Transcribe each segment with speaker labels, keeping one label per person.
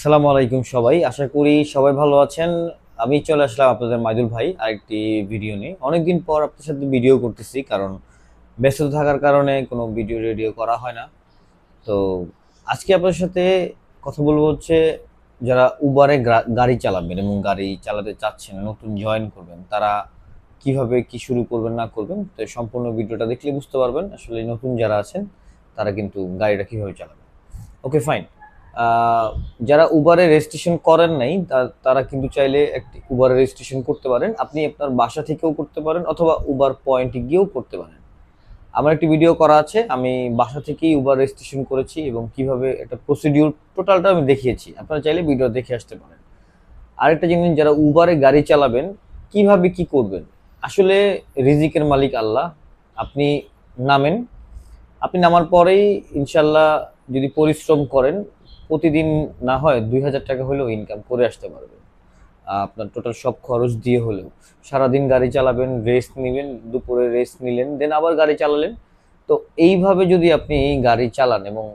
Speaker 1: আসসালামু আলাইকুম সবাই, আশা করি সবাই ভালো আছেন। আমি চলে আসলাম আপনাদের মাইদুল ভাই আরেকটি ভিডিও নিয়ে। অনেকদিন পর আপনার সাথে ভিডিও করতেছি, কারণ ব্যস্ত থাকার কারণে কোনো ভিডিও রেডিও করা হয় না। তো আজকে আপনার সাথে কথা বলবো হচ্ছে, যারা উবারে গাড়ি চালাবেন এবং গাড়ি চালাতে চাচ্ছেন, নতুন জয়েন করবেন, তারা কিভাবে কি শুরু করবেন না করবেন, তো সম্পূর্ণ ভিডিওটা দেখলে বুঝতে পারবেন আসলে নতুন যারা আছেন তারা কিন্তু গাড়িটা কিভাবে চালাবেন। ওকে, ফাইন। যারা উবারে রেজিস্ট্রেশন করেন নাই তারা কিন্তু চাইলে একটি উবারে রেজিস্ট্রেশন করতে পারেন। আপনি আপনার বাসা থেকেও করতে পারেন অথবা উবার পয়েন্টে গিয়েও করতে পারেন। আমার একটি ভিডিও করা আছে, আমি বাসা থেকেই উবার রেজিস্ট্রেশন করেছি এবং কিভাবে এটা প্রসিডিউর টোটালটা আমি দেখিয়েছি। আপনারা চাইলে ভিডিও দেখে আসতে পারেন। আরেকটা জিনিস, যারা উবারে গাড়ি চালাবেন কিভাবে কি করবেন, আসলে রিজিকের মালিক আল্লাহ। আপনি নামেন, আপনি নামার পরেই ইনশাল্লাহ যদি পরিশ্রম করেন, প্রতিদিন না হয় 2,000 টাকা হলেও ইনকাম করে আসতে পারবেন। আপনার টোটাল সব খরচ দিয়ে হলেও সারাদিন গাড়ি চালাবেন, রেস্ট নেবেন, দুপুরে রেস্ট নিলেন, দেন আবার গাড়ি চালালেন। তো এইভাবে যদি আপনি গাড়ি চালান এবং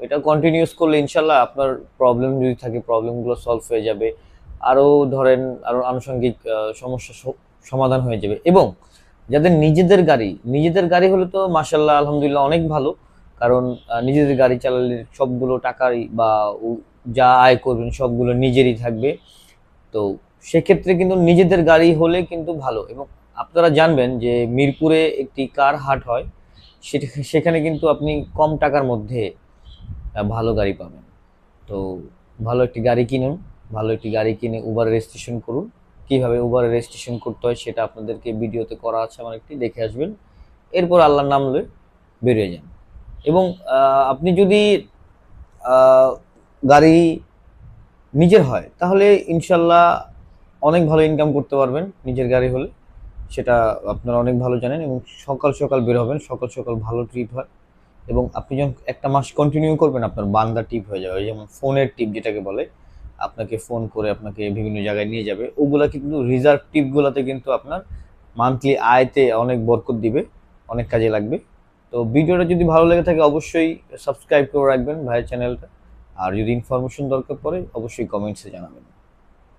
Speaker 1: এটা কন্টিনিউস করলে ইনশাল্লাহ আপনার প্রবলেম যদি থাকে প্রবলেমগুলো সলভ হয়ে যাবে। আরও ধরেন আরও আনুষঙ্গিক সমস্যা সমাধান হয়ে যাবে। এবং যাদের নিজেদের গাড়ি হলে তো মাশাল্লাহ আলহামদুলিল্লাহ অনেক ভালো। কারণ নিজেদের গাড়ি চালালে সবগুলো টাকাই বা যা আয় করবেন সবগুলো নিজেরই থাকবে। তো সেক্ষেত্রে কিন্তু নিজেদের গাড়ি হলে কিন্তু ভালো। এবং আপনারা জানবেন যে মিরপুরে একটি কার হাট হয়, সেখানে কিন্তু আপনি কম টাকার মধ্যে ভালো গাড়ি পাবেন। তো ভালো একটি গাড়ি কিনুন, ভালো একটি গাড়ি কিনে উবার রেজিস্ট্রেশন করুন। কিভাবে উবার রেজিস্ট্রেশন করতে হয় সেটা আপনাদেরকে ভিডিওতে করা আছে, আমার একটি দেখে আসবেন। এরপর আল্লাহর নাম লয়ে বেরিয়ে যান। এবং আপনি যদি আহ, গাড়ি নিজের হয় তাহলে ইনশাল্লাহ অনেক ভালো ইনকাম করতে পারবেন নিজের গাড়ি হলে। সেটা আপনারা অনেক ভালো জানেন। এবং সকাল সকাল বের হবেন, সকাল সকাল ভালো ট্রিপ হয়। এবং আপনি যখন একটা মাস কন্টিনিউ করবেন আপনার বান্দা টিপ হয়ে যাবে। যেমন ফোনের টিপ যেটাকে বলে, আপনাকে ফোন করে আপনাকে বিভিন্ন জায়গায় নিয়ে যাবে, ওগুলা কিন্তু রিজার্ভ টিপগুলোতে কিন্তু আপনার মান্থলি আয়তে অনেক বরকত দিবে, অনেক কাজে লাগবে। তো ভিডিওটা যদি ভালো লেগে থাকে অবশ্যই সাবস্ক্রাইব করে রাখবেন ভাইয়ের চ্যানেলটা। আর যদি ইনফরমেশন দরকার পড়ে অবশ্যই কমেন্টসে জানাবেন।